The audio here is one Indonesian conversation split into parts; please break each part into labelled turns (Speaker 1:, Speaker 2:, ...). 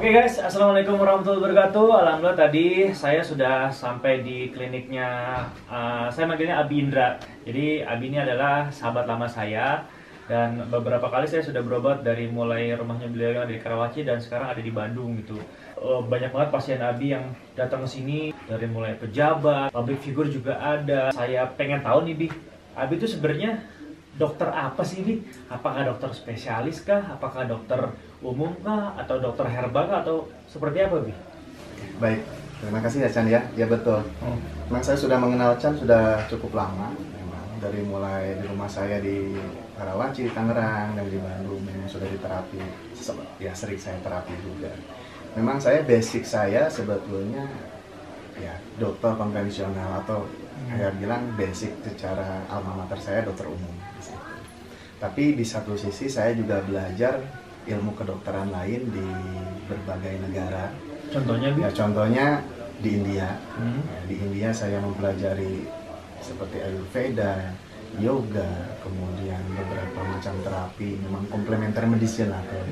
Speaker 1: Oke guys, assalamualaikum warahmatullahi wabarakatuh. Alhamdulillah tadi saya sudah sampai di kliniknya, saya manggilnya Abi Indra. Jadi Abi ini adalah sahabat lama saya dan beberapa kali saya sudah berobat dari mulai rumahnya beliau yang ada di Karawaci dan sekarang ada di Bandung gitu. Banyak banget pasien Abi yang datang ke sini dari mulai pejabat, public figure juga ada. Saya pengen tahu nih Bi, Abi itu sebenarnya dokter apa sih Bi? Apakah dokter spesialis kah? Apakah dokter umum kah? Atau dokter herbal kah? Atau seperti apa Bi?
Speaker 2: Baik, terima kasih ya Chan ya. Ya betul. Memang saya sudah mengenal Chan sudah cukup lama. Memang dari mulai di rumah saya di Karawaci, Tangerang, dan di Bandung memang sudah diterapi. Ya sering saya terapi juga. Memang saya basic saya sebetulnya ya dokter konvensional atau saya bilang basic secara alma mater saya dokter umum. Tapi di satu sisi saya juga belajar ilmu kedokteran lain di berbagai negara.
Speaker 1: Contohnya Bi?
Speaker 2: Ya contohnya di India. Ya, di India saya mempelajari seperti Ayurveda, yoga, kemudian beberapa macam terapi, memang komplementer medicine atau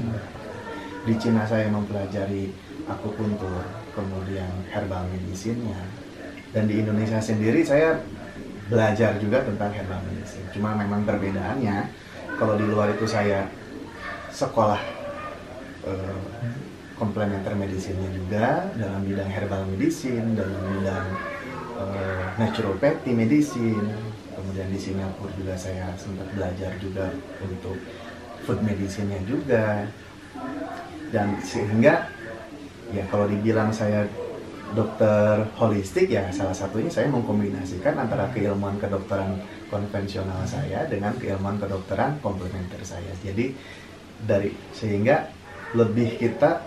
Speaker 2: di Cina saya mempelajari akupuntur, kemudian herbal medicine-nya. Dan di Indonesia sendiri saya belajar juga tentang herbal medicine. Cuma memang perbedaannya, kalau di luar itu saya sekolah komplementer medicine-nya juga dalam bidang herbal medicine, dalam bidang naturopathy medicine. Kemudian di Singapura juga saya sempat belajar juga untuk food medicine-nya juga. Dan sehingga ya kalau dibilang saya dokter holistik ya salah satunya saya mengkombinasikan antara keilmuan kedokteran konvensional saya dengan keilmuan kedokteran komplementer saya. Jadi sehingga lebih kita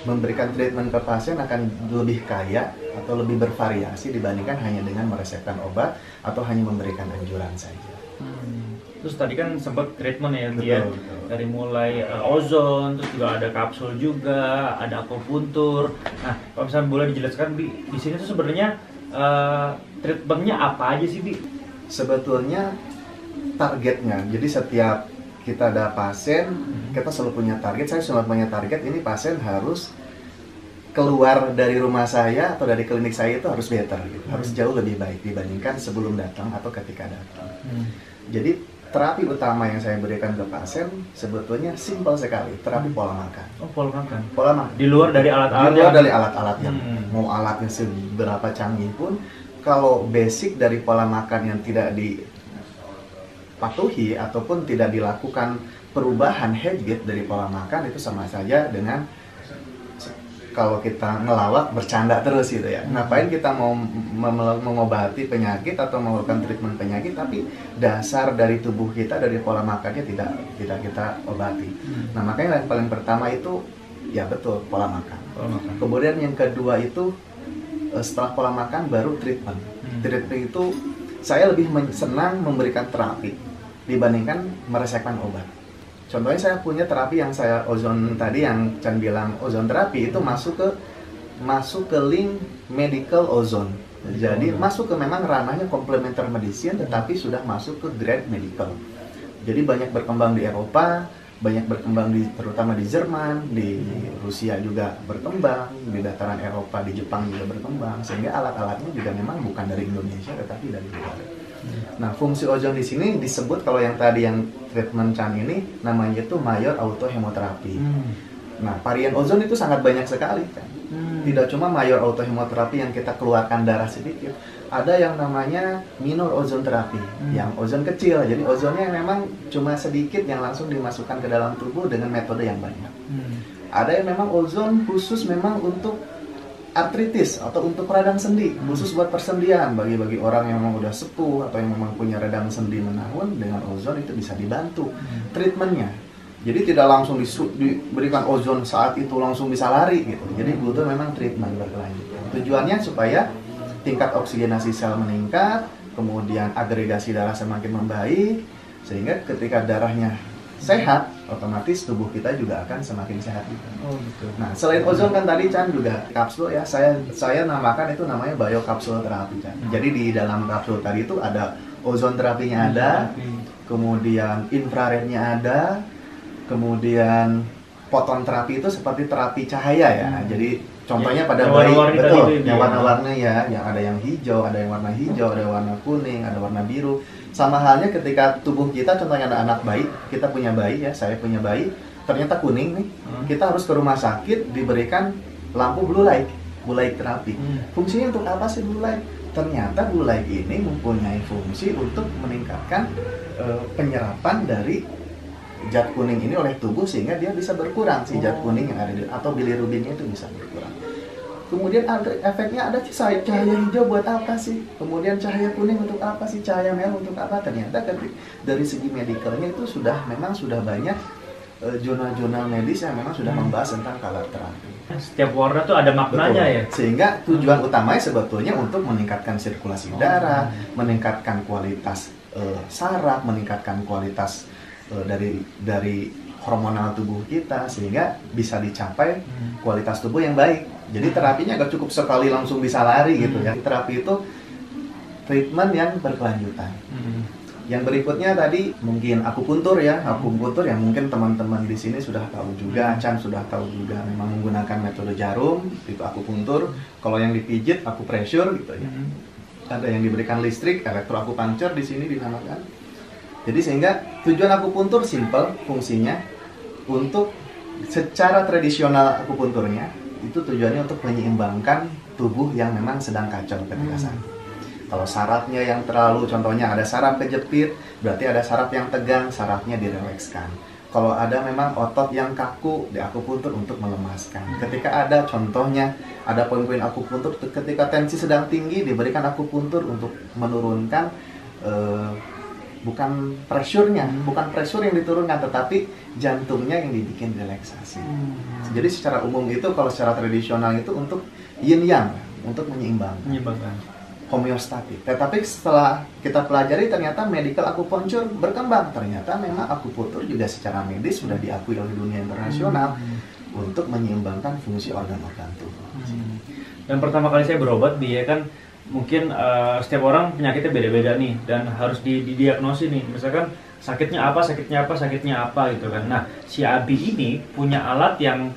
Speaker 2: memberikan treatment ke pasien akan lebih kaya atau lebih bervariasi dibandingkan hanya dengan meresepkan obat atau hanya memberikan anjuran saja.
Speaker 1: Terus tadi kan sempat treatment ya
Speaker 2: Betul,
Speaker 1: dia
Speaker 2: betul.
Speaker 1: dari mulai ozon, terus juga ada kapsul juga, ada akupuntur. Nah, kalau misalnya boleh dijelaskan Bi, di sini tuh sebenarnya treatmentnya apa aja sih Bi?
Speaker 2: Sebetulnya targetnya, jadi setiap kita ada pasien, kita selalu punya target. Saya selalu punya target, ini pasien harus keluar dari rumah saya atau dari klinik saya itu harus better, gitu. Harus jauh lebih baik dibandingkan sebelum datang atau ketika datang. Jadi terapi utama yang saya berikan ke pasien sebetulnya simpel sekali, terapi pola makan.
Speaker 1: Oh, pola makan.
Speaker 2: Pola makan.
Speaker 1: Di luar dari alat-alat.
Speaker 2: Di luar dari alat-alat yang mau alatnya seberapa canggih pun, kalau basic dari pola makan yang tidak dipatuhi ataupun tidak dilakukan perubahan habit dari pola makan, itu sama saja dengan kalau kita ngelawak bercanda terus gitu ya. Ngapain kita mau mengobati penyakit atau melakukan treatment penyakit tapi dasar dari tubuh kita, dari pola makannya tidak kita obati. Nah, makanya yang paling pertama itu ya betul pola makan. Kemudian yang kedua itu setelah pola makan baru treatment. Treatment itu saya lebih senang memberikan terapi dibandingkan meresepkan obat. Contohnya saya punya terapi yang saya ozon tadi yang Chan bilang ozon terapi itu masuk ke link medical ozone. Jadi masuk ke memang ranahnya komplementer medicine tetapi sudah masuk ke grade medical. Jadi banyak berkembang di Eropa, banyak berkembang terutama di Jerman, di Rusia juga berkembang, di dataran Eropa, di Jepang juga berkembang, sehingga alat-alatnya juga memang bukan dari Indonesia tetapi dari luar. Nah, fungsi ozon di sini disebut, kalau yang tadi yang treatment Chan ini namanya itu Mayor Auto Hemoterapi. Nah, varian ozon itu sangat banyak sekali kan. Tidak cuma Mayor Auto Hemoterapi yang kita keluarkan darah sedikit, ada yang namanya minor ozon terapi, yang ozon kecil. Jadi ozonnya memang cuma sedikit yang langsung dimasukkan ke dalam tubuh dengan metode yang banyak. Ada yang memang ozon khusus memang untuk artritis atau untuk radang sendi, khusus buat persendian. Bagi orang yang memang udah sepuh atau yang memang punya radang sendi menahun, dengan ozon itu bisa dibantu treatmentnya. Jadi tidak langsung diberikan ozon saat itu langsung bisa lari gitu. Jadi butuh memang treatment berkelanjutan. Tujuannya supaya tingkat oksigenasi sel meningkat, kemudian agregasi darah semakin membaik, sehingga ketika darahnya sehat, otomatis tubuh kita juga akan semakin sehat gitu. Nah, selain ozon kan tadi Chan juga kapsul ya, saya namakan itu namanya biokapsul terapi Chan. Jadi di dalam kapsul tadi itu ada ozon terapinya ada, kemudian infrarednya ada, kemudian foton terapi itu seperti terapi cahaya ya. Jadi contohnya pada bayi, betul, yang warna-warni ya, yang ada yang hijau, ada yang warna hijau, ada yang warna kuning, ada warna biru. Sama halnya ketika tubuh kita, contohnya ada anak bayi, kita punya bayi ya, saya punya bayi, ternyata kuning nih, kita harus ke rumah sakit diberikan lampu blue light terapi. Fungsinya untuk apa sih blue light? Ternyata blue light ini mempunyai fungsi untuk meningkatkan penyerapan dari zat kuning ini oleh tubuh, sehingga dia bisa berkurang, si zat kuning yang ada di, atau bilirubinnya itu bisa berkurang. Kemudian efeknya ada cahaya hijau buat apa sih? Kemudian cahaya kuning untuk apa sih? Cahaya merah untuk apa? Ternyata dari segi medikalnya itu memang sudah banyak jurnal-jurnal medis yang memang sudah membahas tentang color terapi.
Speaker 1: Setiap warna tuh ada maknanya. Betul. Ya.
Speaker 2: Sehingga tujuan utamanya sebetulnya untuk meningkatkan sirkulasi darah, meningkatkan kualitas saraf, meningkatkan kualitas dari hormonal tubuh kita, sehingga bisa dicapai kualitas tubuh yang baik. Jadi terapinya gak cukup sekali langsung bisa lari gitu ya. Terapi itu treatment yang berkelanjutan. Yang berikutnya tadi mungkin akupuntur ya. Akupuntur yang mungkin teman-teman di sini sudah tahu juga, Chan sudah tahu juga, memang menggunakan metode jarum itu akupuntur. Kalau yang dipijit akupressure gitu ya. Ada yang diberikan listrik, elektroakupunktur di sini dinamakan. Jadi sehingga tujuan akupuntur simple fungsinya, untuk secara tradisional akupunturnya itu tujuannya untuk menyeimbangkan tubuh yang memang sedang kacau ketika saat. Kalau sarafnya yang terlalu, contohnya ada saraf kejepit, berarti ada saraf yang tegang, sarafnya direlekskan. Kalau ada memang otot yang kaku, di akupuntur untuk melemaskan. Ketika ada, contohnya ada poin-poin akupuntur, ketika tensi sedang tinggi, diberikan akupuntur untuk menurunkan bukan pressure-nya, bukan pressure yang diturunkan, tetapi jantungnya yang dibikin relaksasi. Jadi secara umum itu, kalau secara tradisional itu untuk yin yang, untuk menyeimbangkan. Homeostatik. Tetapi setelah kita pelajari, ternyata medical acupuncture berkembang. Ternyata memang akupuntur juga secara medis sudah diakui oleh dunia internasional untuk menyeimbangkan fungsi organ-organ tubuh.
Speaker 1: Dan pertama kali saya berobat, dia kan mungkin setiap orang penyakitnya beda-beda nih, dan harus didiagnosis nih, misalkan sakitnya apa gitu kan. Nah, si Abi ini punya alat yang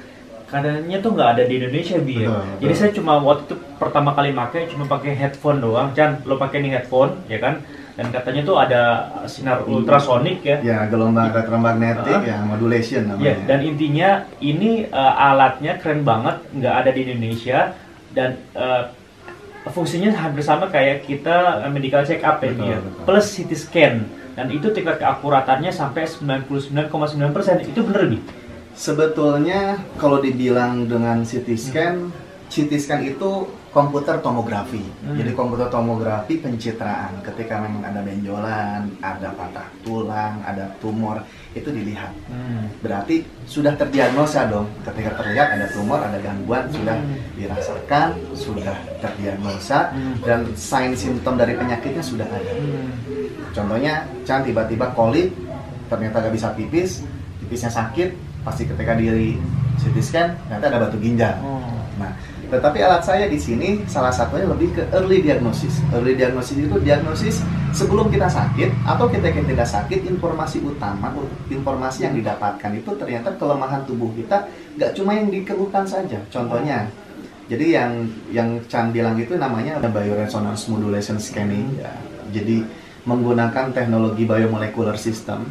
Speaker 1: katanya tuh nggak ada di Indonesia, Bi ya. Jadi saya cuma waktu itu pertama kali pakai cuma pakai headphone doang. Chan, lo pakai nih headphone ya kan, dan katanya tuh ada sinar ultrasonik ya.
Speaker 2: Ya, gelombang elektromagnetik ya, modulation namanya.
Speaker 1: Ya, dan intinya ini alatnya keren banget, nggak ada di Indonesia, dan fungsinya hampir sama kayak kita medical check up ya, plus CT scan, dan itu tingkat keakuratannya sampai 99,9%. Itu bener, Bi?
Speaker 2: Sebetulnya kalau dibilang dengan CT scan itu komputer tomografi. Jadi komputer tomografi pencitraan. Ketika memang ada benjolan, ada patah tulang, ada tumor, itu dilihat. Berarti sudah terdiagnosa dong. Ketika terlihat ada tumor, ada gangguan, sudah dirasakan, sudah terdiagnosa, dan sign simptom dari penyakitnya sudah ada. Contohnya, Chan tiba-tiba kolik, ternyata gak bisa pipis, pipisnya sakit, pasti ketika di CT scan ternyata ada batu ginjal. Nah, Tetapi alat saya di sini salah satunya lebih ke early diagnosis. Early diagnosis itu diagnosis sebelum kita sakit atau kita tidak sakit, informasi utama, informasi yang didapatkan itu ternyata kelemahan tubuh kita nggak cuma yang dikeluhkan saja. Contohnya, jadi yang Chan bilang itu namanya bioresonance modulation scanning. Ya. Jadi menggunakan teknologi biomolecular system.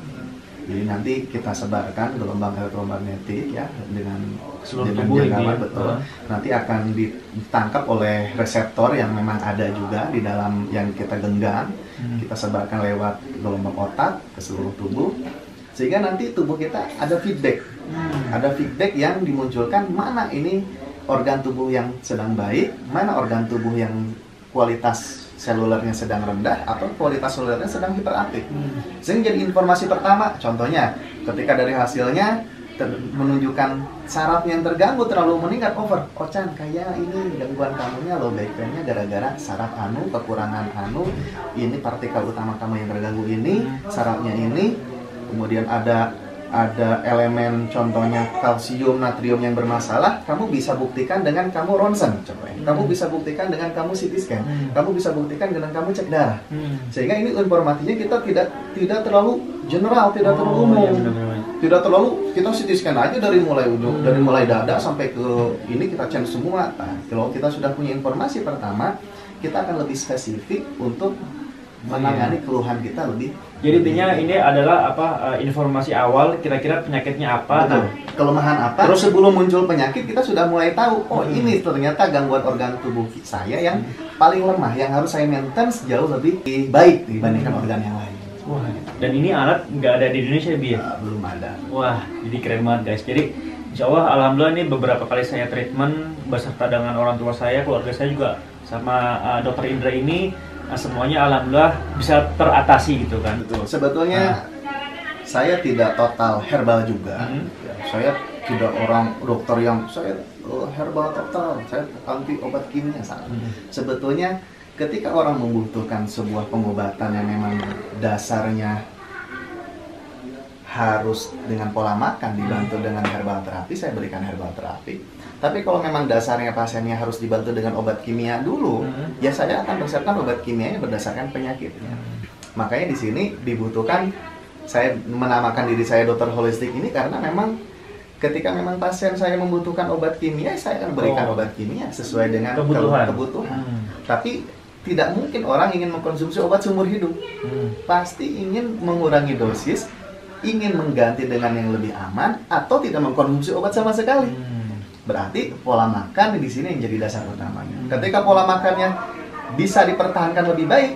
Speaker 2: Jadi nanti kita sebarkan gelombang elektromagnetik ya dengan
Speaker 1: seluruh tubuh
Speaker 2: jangkauan betul. Nanti akan ditangkap oleh reseptor yang memang ada juga di dalam yang kita genggam. Kita sebarkan lewat gelombang otak ke seluruh tubuh. Sehingga nanti tubuh kita ada feedback. Ada feedback yang dimunculkan mana ini organ tubuh yang sedang baik, mana organ tubuh yang kualitas selulernya sedang rendah atau kualitas selulernya sedang hiperaktif. Sehingga jadi informasi pertama, contohnya ketika dari hasilnya menunjukkan saraf yang terganggu terlalu meningkat over. Oh Chan, kayak ini gangguan kamunya low back pain-nya gara-gara saraf anu, kekurangan anu, ini partikel utama kamu yang terganggu ini, sarafnya ini, kemudian ada elemen contohnya kalsium, natrium yang bermasalah, kamu bisa buktikan dengan kamu ronsen contohnya. Kamu bisa buktikan dengan kamu CT scan. Kamu bisa buktikan dengan kamu cek darah. Sehingga ini informasinya kita tidak terlalu general, tidak terlalu umum. Tidak terlalu kita CT scan aja dari mulai ujung, dari mulai dada sampai ke ini kita cek semua. Nah, kalau kita sudah punya informasi pertama, kita akan lebih spesifik untuk menangani keluhan kita lebih.
Speaker 1: Jadi intinya ini adalah informasi awal kira-kira penyakitnya apa.
Speaker 2: Betul. Kelemahan apa? Terus sebelum muncul penyakit kita sudah mulai tahu, oh ini ternyata gangguan organ tubuh saya yang paling lemah, yang harus saya maintenance jauh lebih baik dibandingkan organ yang lain.
Speaker 1: Wah, dan ini alat nggak ada di Indonesia, Bi?
Speaker 2: Belum ada.
Speaker 1: Wah, jadi keren banget guys. Jadi insya Allah, alhamdulillah ini beberapa kali saya treatment beserta dengan orang tua saya, keluarga saya juga sama Dokter Indra ini. Semuanya alhamdulillah bisa teratasi gitu kan.
Speaker 2: Betul. Sebetulnya saya tidak total herbal juga. Saya tidak orang dokter yang saya herbal total, saya anti obat kimia salah. Sebetulnya ketika orang membutuhkan sebuah pengobatan yang memang dasarnya harus dengan pola makan dibantu dengan herbal terapi, saya berikan herbal terapi. Tapi kalau memang dasarnya pasiennya harus dibantu dengan obat kimia dulu, ya saya akan resepkan obat kimianya berdasarkan penyakitnya. Makanya di sini dibutuhkan, saya menamakan diri saya dokter holistik ini karena memang ketika memang pasien saya membutuhkan obat kimia, saya akan berikan obat kimia sesuai dengan kebutuhan. Tapi tidak mungkin orang ingin mengkonsumsi obat seumur hidup. Pasti ingin mengurangi dosis, ingin mengganti dengan yang lebih aman, atau tidak mengkonsumsi obat sama sekali. Berarti pola makan di sini yang jadi dasar utamanya. Ketika pola makannya bisa dipertahankan lebih baik,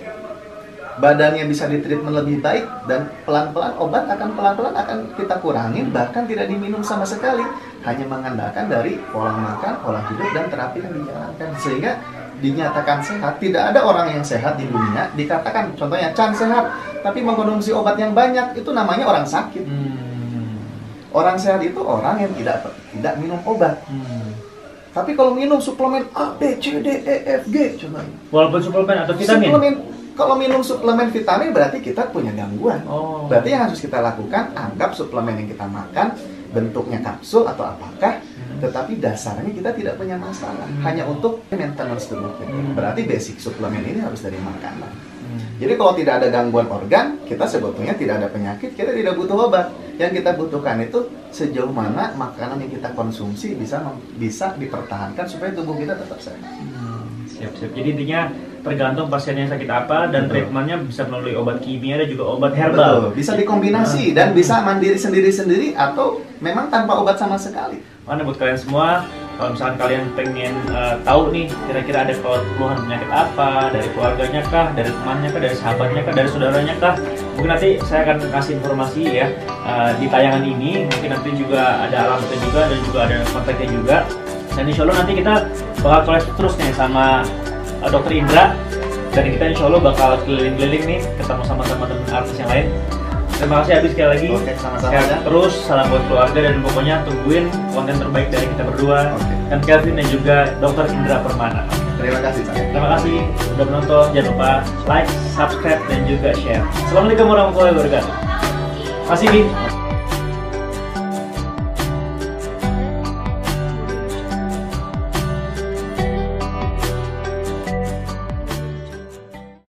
Speaker 2: badannya bisa ditreatment lebih baik, dan pelan-pelan obat pelan-pelan akan kita kurangin, bahkan tidak diminum sama sekali, hanya mengandalkan dari pola makan, pola hidup, dan terapi yang dijalankan, sehingga dinyatakan sehat. Tidak ada orang yang sehat di dunia dikatakan contohnya Chan sehat tapi mengkonsumsi obat yang banyak, itu namanya orang sakit. Orang sehat itu orang yang tidak minum obat. Tapi kalau minum suplemen A, B, C, D, E, F, G contohnya.
Speaker 1: Walaupun suplemen atau vitamin?
Speaker 2: Kalau minum suplemen vitamin berarti kita punya gangguan. Berarti yang harus kita lakukan, anggap suplemen yang kita makan bentuknya kapsul atau apakah, tetapi dasarnya kita tidak punya masalah. Hanya untuk maintenance tubuh kita. Berarti basic suplemen ini harus dari makanan. Jadi kalau tidak ada gangguan organ, kita sebetulnya tidak ada penyakit, kita tidak butuh obat. Yang kita butuhkan itu sejauh mana makanan yang kita konsumsi bisa dipertahankan supaya tubuh kita tetap sehat.
Speaker 1: Siap-siap. Jadi intinya tergantung pasiennya sakit apa, dan treatmentnya bisa melalui obat kimia dan juga obat herbal.
Speaker 2: Betul. Bisa dikombinasi dan bisa mandiri sendiri-sendiri atau memang tanpa obat sama sekali.
Speaker 1: Mana buat kalian semua, kalau misalkan kalian pengen tahu nih kira-kira ada keluhan penyakit apa, dari keluarganya kah, dari temannya kah, dari sahabatnya kah, dari saudaranya kah, mungkin nanti saya akan kasih informasi ya di tayangan ini. Mungkin nanti juga ada alamatnya juga dan juga ada kontaknya juga. Dan insya Allah nanti kita bakal collab terus nih sama Dokter Indra, dan kita insya Allah bakal keliling-keliling nih ketemu sama teman-teman artis yang lain. Terima kasih Abi sekali lagi.
Speaker 2: Oke, sama-sama.
Speaker 1: Sehat terus, salam buat keluarga, dan pokoknya tungguin konten terbaik dari kita berdua. Dan Kelvin dan juga Dokter Indra Permana.
Speaker 2: Terima kasih.
Speaker 1: Terima kasih sudah menonton. Jangan lupa like, subscribe, dan juga share. Assalamualaikum warahmatullahi wabarakatuh. Masih Bi.